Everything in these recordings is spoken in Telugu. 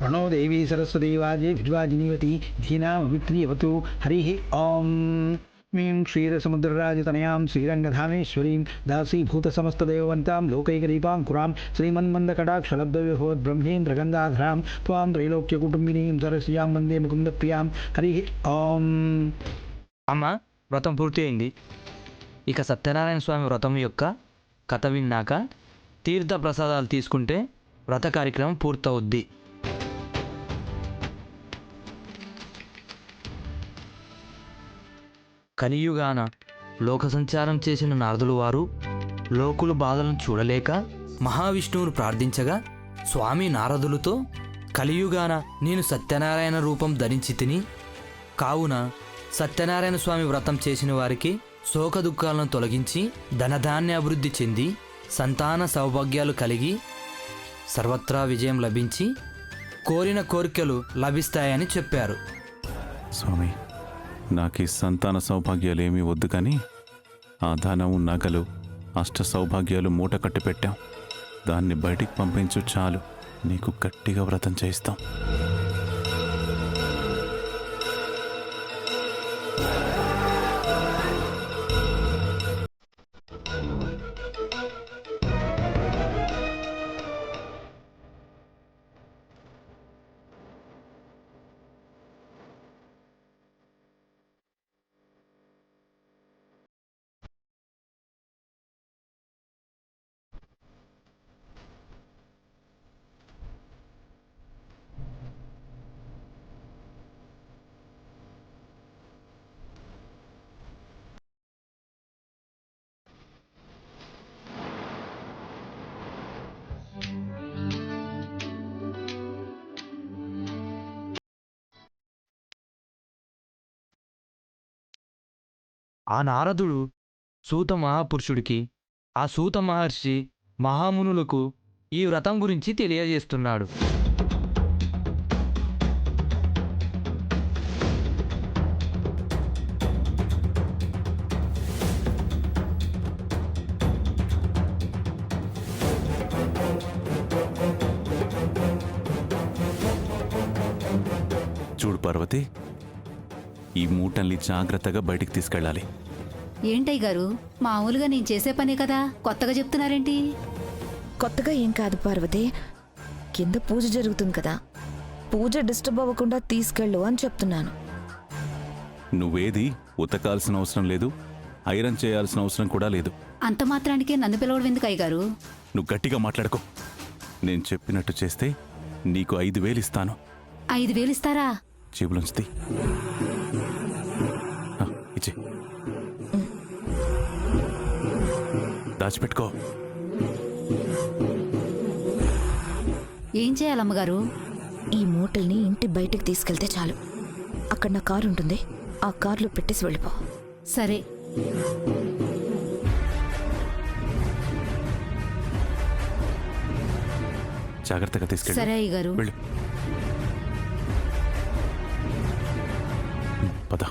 प्रणो देवी सरस्वती वाजे विद्वाजिनीवती धीनामवित्रीयवतु हरिः ॐ मीं क्षीरसमुद्रराजतनयां श्रीरङ्गधामेश्वरीं दासीभूतसमस्तदेववन्तां लोकैकदीपाङ्कुरां श्रीमन्मन्दकटाक्षलब्धविभोद्ब्रह्मेन्द्रगन्धाधरां त्वां त्रैलोक्यकुटुम्बिनीं सरस्यां वन्दे मुकुन्दप्रियां हरिः ॐ। అమ్మ వ్రతం పూర్తి అయింది. ఇక సత్యనారాయణ స్వామి వ్రతం యొక్క కథ విన్నాక తీర్థ ప్రసాదాలు తీసుకుంటే వ్రత కార్యక్రమం పూర్తవుద్ది. కలియుగాన లోక సంచారం చేసిన నారదులు వారు లోకుల బాధలను చూడలేక మహావిష్ణువును ప్రార్థించగా స్వామి నారదులతో కలియుగాన నేను సత్యనారాయణ రూపం ధరించి తిని కావున సత్యనారాయణ స్వామి వ్రతం చేసిన వారికి శోక దుఃఖాలను తొలగించి ధనధాన్య అభివృద్ధి చెంది సంతాన సౌభాగ్యాలు కలిగి సర్వత్రా విజయం లభించి కోరిన కోరికలు లభిస్తాయని చెప్పారు. స్వామి, నాకు ఈ సంతాన సౌభాగ్యాలు ఏమీ వద్దు, కానీ ఆ ధనం నగలు అష్ట సౌభాగ్యాలు మూట కట్టి పెట్టాం. దాన్ని బయటికి పంపించు చాలు, నీకు గట్టిగా వ్రతం చేయిస్తాం. ఆ నారదుడు సూత మహాపురుషుడికి, ఆ సూత మహర్షి మహామునులకు ఈ వ్రతం గురించి తెలియజేస్తున్నాడు. చూడు పార్వతి, ఈ మూటల్ని జాగ్రత్తగా బయటికి తీసుకెళ్ళాలి. ఏంటయ్య గారు, మామూలుగా నేను చేసే పనే కదా, కొత్తగా చెప్తున్నారేంటి? కొత్తగా ఏం కాదు పార్వతి, కింద పూజ జరుగుతుంది కదా, పూజ డిస్టర్బ్ అవ్వకుండా తీసుకెళ్ళు అని చెప్తున్నాను. నువ్వేది ఉతకాల్సిన అవసరం లేదు, ఐరన్ చేయాల్సిన అవసరం కూడా లేదు. అంత మాత్రానికే నన్ను పిలవడం ఎందుకు అయ్య గారు? నువ్వు గట్టిగా మాట్లాడుకో. నేను చెప్పినట్టు చేస్తే నీకు 5,000 ఇస్తాను. 5,000 ఇస్తారా? జేబులోంచి ఇచ్చే, దాచిపెట్టుకో. ఏం చేయాలమ్మగారు? ఈ మూటల్ని ఇంటి బయటికి తీసుకెళ్తే చాలు. అక్కడ నా కారు ఉంటుంది, ఆ కారులో పెట్టేసి వెళ్ళిపో. సరే. జాగ్రత్తగా తీసుకెళ్ళి. సరే అయ్య గారు. వెళ్ళు. పద.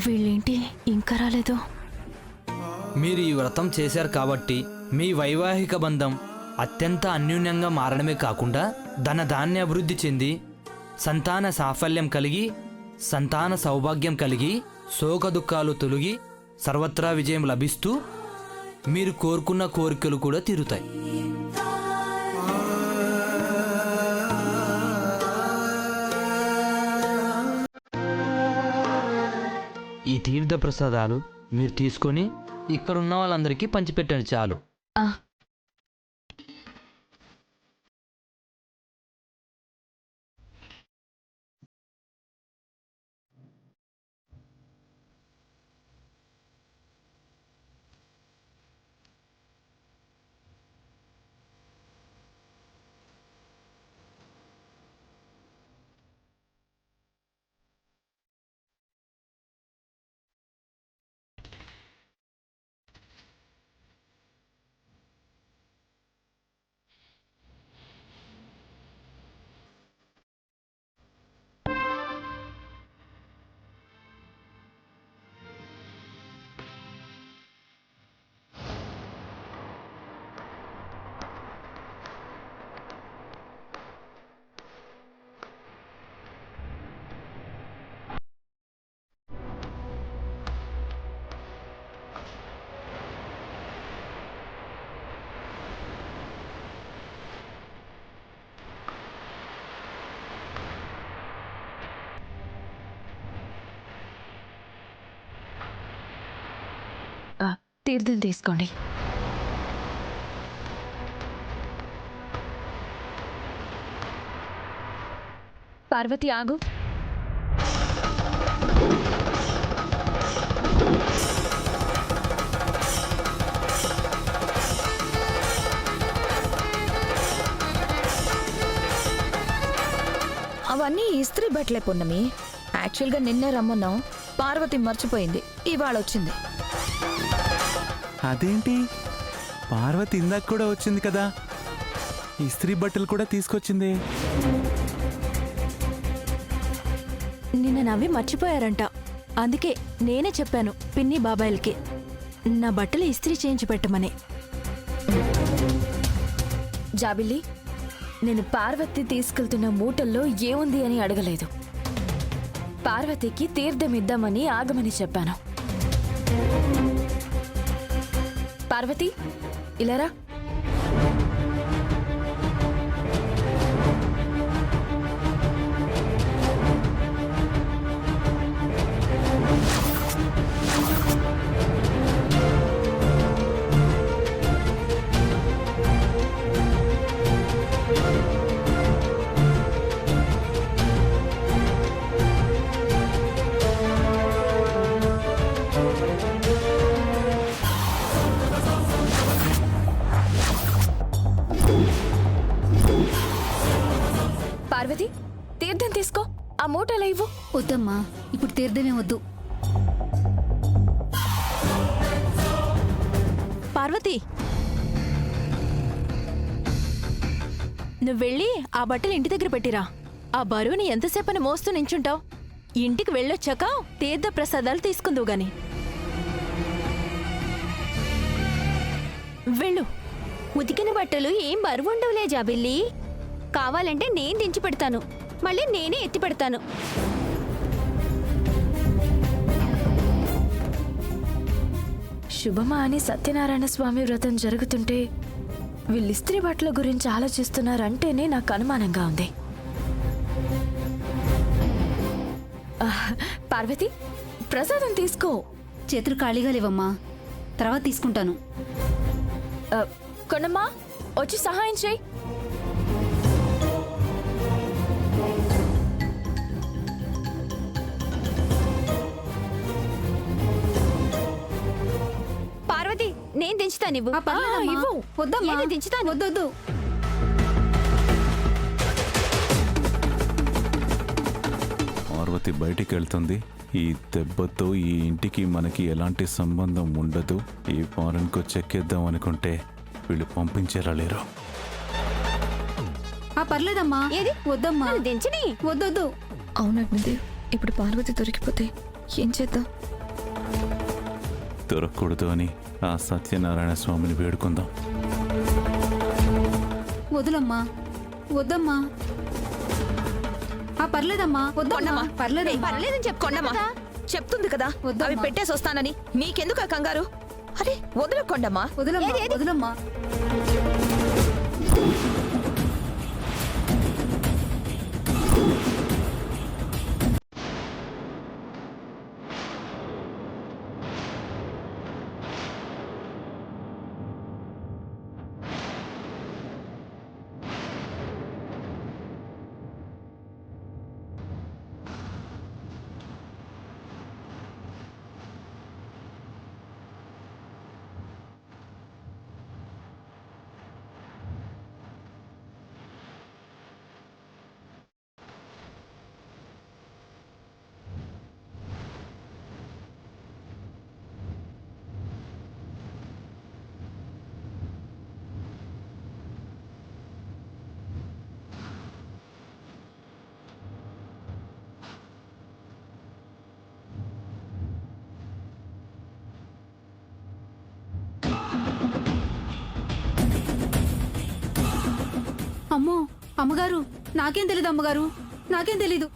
వీళ్ళేంటి ఇంకా రాలేదు? మీరు ఈ వ్రతం చేశారు కాబట్టి మీ వైవాహిక బంధం అత్యంత అన్యూన్యంగా మారడమే కాకుండా ధనధాన్య అభివృద్ధి చెంది సంతాన సాఫల్యం కలిగి సంతాన సౌభాగ్యం కలిగి శోక దుఃఖాలు తొలగి సర్వత్రా విజయం లభిస్తూ మీరు కోరుకున్న కోరికలు కూడా తీరుతాయి. ఈ తీర్థ ప్రసాదాలు మీరు తీసుకొని ఇక్కడున్న వాళ్ళందరికీ పంచిపెట్టండి చాలు. తీర్థం తీసుకోండి. పార్వతి ఆగు. అవన్నీ ఇస్త్రీ బట్టలే పున్నమి. యాక్చువల్గా నిన్నే రమ్మన్నాం, పార్వతి మర్చిపోయింది, ఇవాళ వచ్చింది. అదేంటి, పార్వతి ఇందాక కూడా వచ్చింది కదా, ఇస్త్రీ బట్టలు కూడా తీసుకొచ్చింది. నిన్న నవ్వి మర్చిపోయారంట. అందుకే నేనే చెప్పాను పిన్ని బాబాయిలకి నా బట్టలు ఇస్త్రీ చేయించి పెట్టమని. జాబిల్లి, నేను పార్వతి తీసుకెళ్తున్న మూటల్లో ఏముంది అని అడగలేదు. పార్వతికి తీర్థం ఇద్దామని ఆగమని చెప్పాను. పార్వతి, ఇలారా. పార్వతి, తీర్థం తీసుకో. ఆ మూటలో ఇవ్వు. వద్దమ్మా, ఇప్పుడు తీర్థమే వద్దు. పార్వతి, నువ్వు వెళ్ళి ఆ బట్టలు ఇంటి దగ్గర పెట్టిరా. ఆ బరువుని ఎంతసేపని మోస్తూ నించుంటావు? ఇంటికి వెళ్ళొచ్చాక తీర్థ ప్రసాదాలు తీసుకుందువు గాని. వెళ్ళు. ఉతికిన బట్టలు ఏం బరువుండవులే జాబిల్లి. కావాలంటే నేను దించి పెడతాను, మళ్ళీ నేనే ఎత్తి పెడతాను. శుభమా అని సత్యనారాయణ స్వామి వ్రతం జరుగుతుంటే వీళ్ళు ఇస్త్రీ బట్టల గురించి ఆలోచిస్తున్నారంటేనే నాకు అనుమానంగా ఉంది. పార్వతి, ప్రసాదం తీసుకో. చేతులు ఖాళీగా లేవమ్మా, తర్వాత తీసుకుంటాను. కొండమ్మా, వచ్చి సహాయం చేయి. పార్వతి, నేను దించుతాను, ఇవ్వు. ఇవ్వు. వద్దమ్మా, నేనే దించుతాను. వద్దొద్దు. పార్వతి బయటికి వెళ్తుంది. ఈ దెబ్బతో ఈ ఇంటికి మనకి ఎలాంటి సంబంధం ఉండదు. ఈ ఫారెన్కు చెక్కేద్దాం అనుకుంటే వీళ్ళు పంపించేలా లేరు. పర్లేదమ్మా. ఏది? వద్దమ్మా, నన్ను దించని. వద్దొద్దు. అవునండి, ఇప్పుడు పార్వతి దొరికిపోతే ఏం చేద్దాం? దొరకకూడదు అని ఆ సత్యనారాయణ స్వామిని వేడుకుందాం. వదులమ్మా, వద్దమ్మా. పర్లేదమ్మా, వద్దమ్మా. పర్లేదమ్మా. పర్లేదని కొండమ్మా, చెప్తుంది కదా వద్దమ్మా. అవి పెట్టేసి వస్తానని. నీకెందుకు ఆ కంగారు? అరే వదలకొండమ్మా. వదలమ్మా, వదలమ్మా. అమ్మో, అమ్మగారు, నాకేం తెలీదు అమ్మగారు, నాకేం తెలీదు.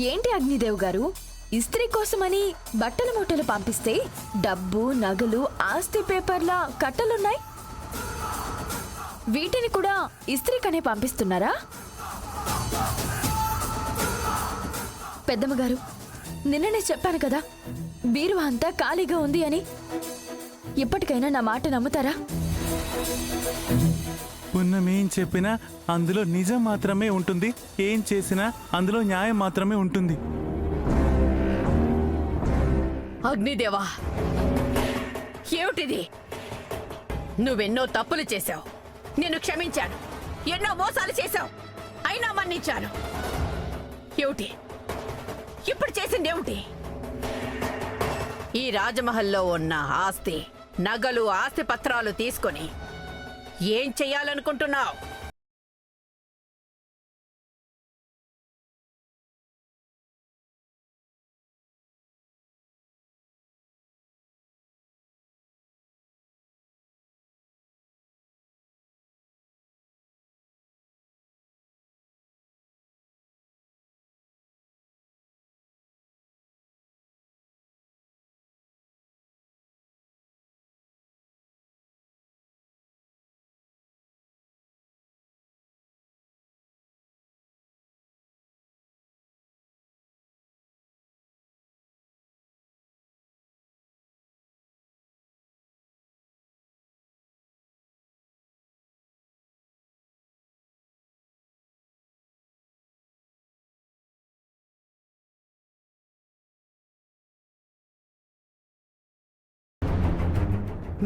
ఏంటి అగ్నిదేవ్ గారు, ఇస్త్రీ కోసమని బట్టల మూటలు పంపిస్తే డబ్బు, నగలు, ఆస్తి పేపర్ల కట్టలున్నాయి. వీటిని కూడా ఇస్త్రీకనే పంపిస్తున్నారా? పెద్దమ్మగారు, నిన్ననే చెప్పాను కదా బీరువా అంతా ఖాళీగా ఉంది అని. ఇప్పటికైనా నా మాట నమ్ముతారా? పున్నమేం చెప్పినా అందులో నిజం మాత్రమే ఉంటుంది, ఏం చేసినా అందులో న్యాయం మాత్రమే ఉంటుంది. అగ్నిదేవా, ఏమిటిది? నువ్వెన్నో తప్పులు చేశావు, నేను క్షమించాను. ఎన్నో మోసాలు చేశావు, అయినా మన్నించాను. ఏమిటి ఇప్పుడు చేసిందేమిటి? ఈ రాజమహల్లో ఉన్న ఆస్తి, నగలు, ఆస్తి పత్రాలు తీసుకొని ఏం చెయ్యాలనుకుంటున్నావు?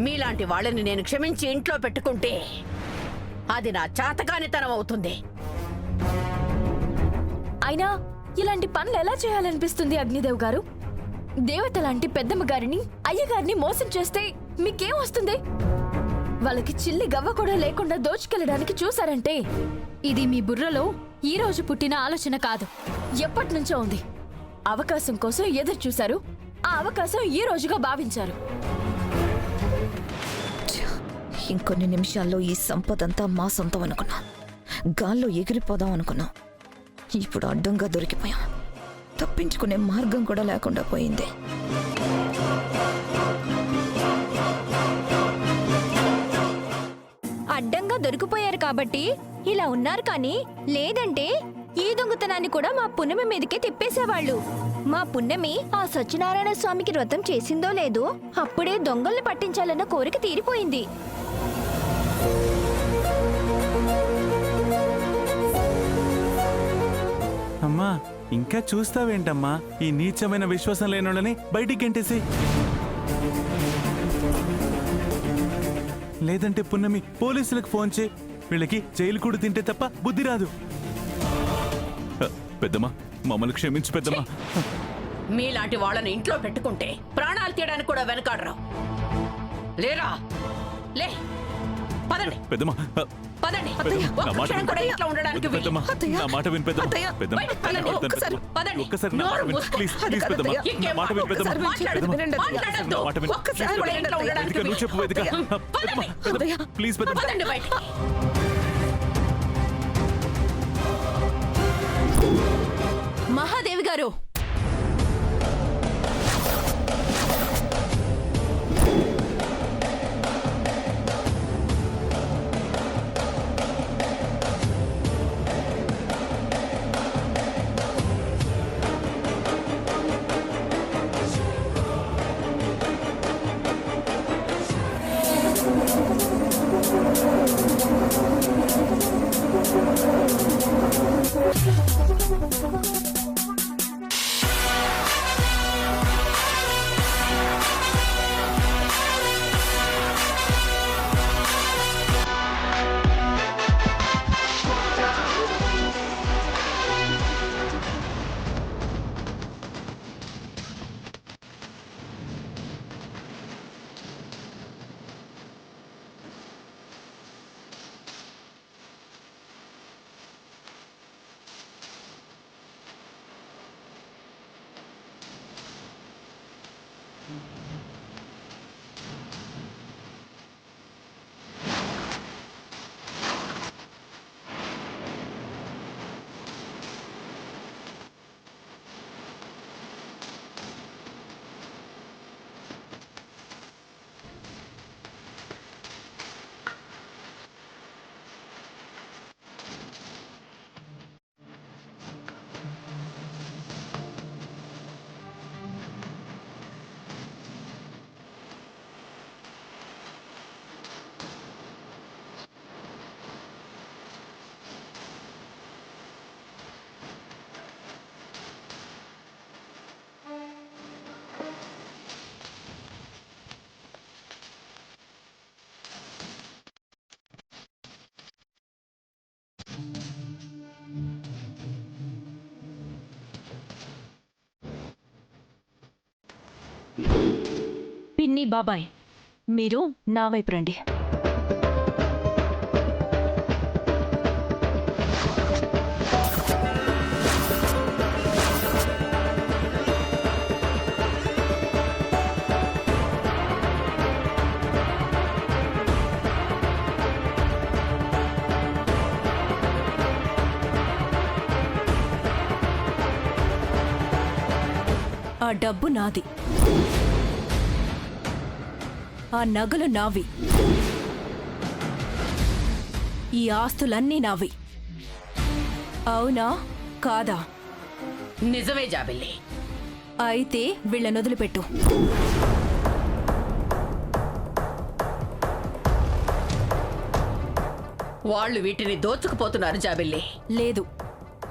మీలాంటి వాళ్ళని నేను క్షమించి ఇంట్లో పెట్టుకుంటే అది నా చాతకానితనం అవుతుంది. అయినా ఇలాంటి పనులు ఎలా చేయాలనిపిస్తుంది అగ్నిదేవ్ గారు? దేవత లాంటి పెద్దమ్మ గారిని, అయ్యగారిని మోసం చేస్తే మీకేం వస్తుంది? వాళ్ళకి చిల్లి గవ్వ కూడా లేకుండా దోచుకెళ్ళడానికి చూసారంటే ఇది మీ బుర్రలో ఈ రోజు పుట్టిన ఆలోచన కాదు, ఎప్పటి నుంచో ఉంది. అవకాశం కోసం ఎదురు చూశారు, ఆ అవకాశం ఈ రోజుగా భావించారు. ఇంకొన్ని నిమిషాల్లో ఈ సంపదంతా మా సొంతం అనుకున్నాం. గాల్లో ఎగిరిపోదాం అనుకున్నాం. ఇప్పుడు అడ్డంగా దొరికిపోయాం. తప్పించుకునే మార్గం కూడా లేకుండా పోయింది. అడ్డంగా దొరికిపోయారు కాబట్టి ఇలా ఉన్నారు. కానీ లేదంటే ఈ దొంగతనాన్ని కూడా మా పున్నమి మీదకే తిప్పేసేవాళ్ళు. మా పున్నమి ఆ సత్యనారాయణ స్వామికి వ్రతం చేసిందో లేదో అప్పుడే దొంగల్ని పట్టించాలన్న కోరిక తీరిపోయింది. అమ్మా, ఇంకా చూస్తావేంటమ్మా? ఈ నీచమైన విశ్వాసం లేనోళ్ళని బయటికి గెంటేసి. లేదంటే పున్నమి పోలీసులకు ఫోన్ చేయి. వీళ్ళకి జైలు కూడా తింటే తప్ప బుద్ధి రాదు. పెద్దమ్మా, మమ్మల్ని క్షమించు పెద్దమ్మా. మీలాంటి వాళ్ళని ఇంట్లో పెట్టుకుంటే ప్రాణాలు తీయడానికి కూడా వెనకాడరావు. లేరా, లే, పదండి పెద్దమ్మా, పదండి. పెద్దమ్మా, నా ఒక్క మాట క్షణం విను. కూడా ఇంట్లో ఉండడానికి వీలు. పెద్దమ్మా, నా మాట విను పెద్దమ్మా. పెద్దమ్మా, బయటకు వెళ్ళండి. పెద్దమ్మా, పదండి. ఒక్కసారి నా మాట నోరు విను. మూసుకో. ప్లీజ్, ప్లీజ్ పెద్దమ్మా, ఇంకేం నా మాట విను పెద్దమ్మా. మాట్లాడొద్దు. పెద్దమ్మా, మాట్లాడొద్దు. నా మాట విను. ఒక్కసారి కూడా ఇంట్లో ఉండడానికి వేదిక, నువ్వు వీలు. చెప్పు వేదిక. పెద్దమ్మా, పెద్దమ్మా, ప్లీజ్ పెద్దమ్మా. పదండి బయటికి. మహాదేవి గారు, పిన్ని బాబాయ్ మీరు నా వైపు రండి. ఆ డబ్బు నాది, ఆ నగలు నావి, ఈ ఆస్తులన్నీ నావి. అవునా కాదా? నిజమే జాబిల్లి. అయితే వీళ్ళని వదిలిపెట్టు. వాళ్ళు వీటిని దోచుకుపోతున్నారు జాబిల్లి. లేదు,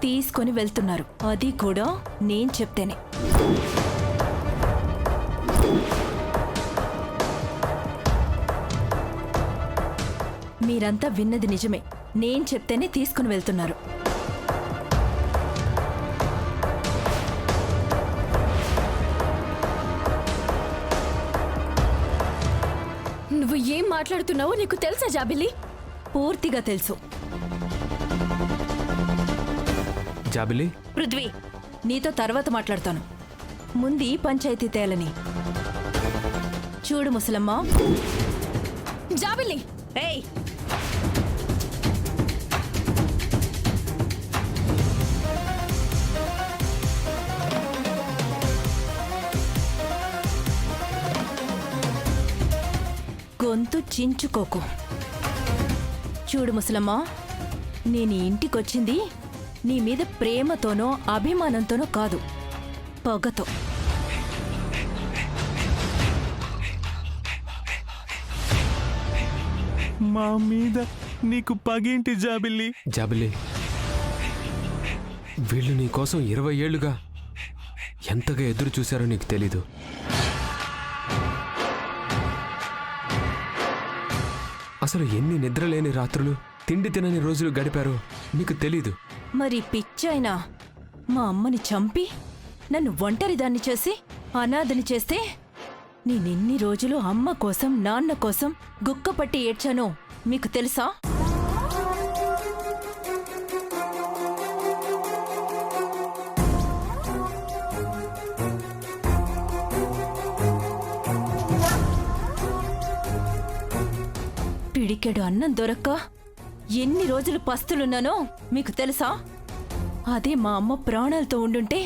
తీసుకొని వెళ్తున్నారు. అది కూడా నేను చెప్తేనే. మీరంతా విన్నది నిజమే. నేను చెప్తేనే తీసుకుని వెళ్తున్నారు. నువ్వు ఏం మాట్లాడుతున్నావో నీకు తెలుసా జాబిల్లి? పూర్తిగా తెలుసు. జాబిలి, పృథ్వీ, నీతో తర్వాత మాట్లాడతాను. ముందు ఈ పంచాయతీ తేలని. చూడు ముసలమ్మ. జాబిల్లి, ఏయ్, గొంతు చించుకోకు. చూడు ముసలమ్మ, నేను ఇంటికొచ్చింది నీ మీద ప్రేమతోనో అభిమానంతోనో కాదు, పగతో. మా మీద నీకు పగేంటి జాబిల్లి? జాబిల్లి, వీళ్ళు నీ కోసం 20 ఏళ్లుగా ఎంతగా ఎదురు చూశారో నీకు తెలీదు. అసలు ఎన్ని నిద్రలేని రాత్రులు, తిండి తినని రోజులు గడిపారో నీకు తెలీదు. మరి పిచ్చైనా మా అమ్మని చంపి నన్ను ఒంటరిదాన్ని చేసి అనాథని చేస్తే నేనెన్ని రోజులు అమ్మ కోసం నాన్న కోసం గుక్కపట్టి ఏడ్చానో మీకు తెలుసా? పిడికెడు అన్నం దొరక్క ఎన్ని రోజులు పస్తులున్నానో మీకు తెలుసా? అదే మా అమ్మ ప్రాణాలతో ఉండుంటే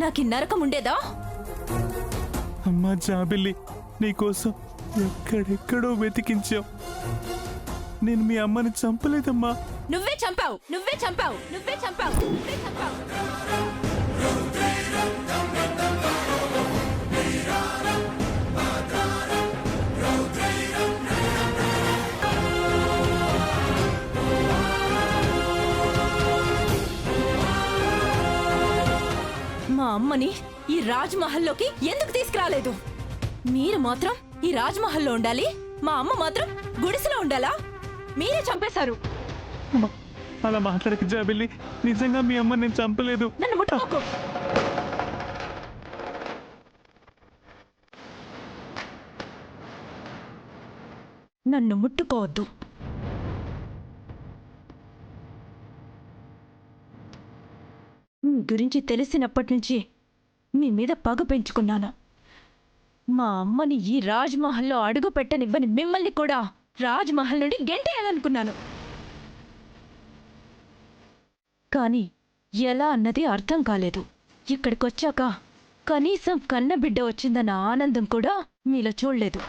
నాకీ నరకం ఉండేదా? అమ్మా జాబిల్లి, నీకోసం ఎక్కడెక్కడో వెతికించావు. నేను మీ అమ్మని చంపలేదమ్మా. నువ్వే చంపావు, నువ్వే చంపావు, నువ్వే చంపావు, నువ్వే చంపావు. మా అమ్మని ఈ రాజ్ మహల్లోకి ఎందుకు తీసుకురాలేదు? మీరు మాత్రం ఈ రాజ్ మహల్లో ఉండాలి, మా అమ్మ మాత్రం గుడిసెలో ఉండాలా? మీరే చంపేశారు. అలా మాట్లాడక జాబిల్లి, నిజంగా మీ అమ్మని నేను చంపలేదు. నన్ను ముట్టుకోకు. నన్ను ముట్టుకోవద్దు. మీ గురించి తెలిసినప్పటి నుంచి మీ మీద పగ పెంచుకున్నాను. మా అమ్మని ఈ రాజ్ మహల్లో అడుగు పెట్టనివ్వని మిమ్మల్ని కూడా రాజ్ మహల్ నుండి గెంటేయాలనుకున్నాను. కానీ ఎలా అన్నది అర్థం కాలేదు. ఇక్కడికొచ్చాక కనీసం కన్నబిడ్డ వచ్చిందన్న ఆనందం కూడా మీలో చూడలేదు.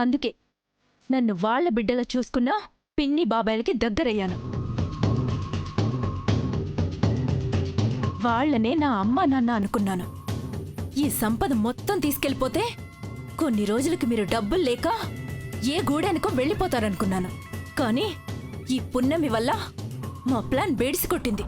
అందుకే నన్ను వాళ్ళ బిడ్డలా చూసుకున్న పిన్ని బాబాయిలకి దగ్గరయ్యాను. వాళ్లనే నా అమ్మ నాన్న అనుకున్నాను. ఈ సంపద మొత్తం తీసుకెళ్ళిపోతే కొన్ని రోజులకి మీరు డబ్బులు లేక ఏ గూడానికో వెళ్ళిపోతారనుకున్నాను. కానీ ఈ పున్నమి వల్ల మా ప్లాన్ బేడిసి కొట్టింది.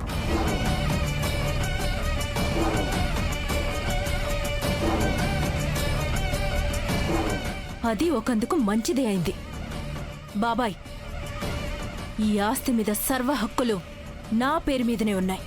అది ఒకందుకు మంచిదే అయింది. బాబాయ్, ఈ ఆస్తి మీద సర్వ హక్కులు నా పేరు మీదనే ఉన్నాయి.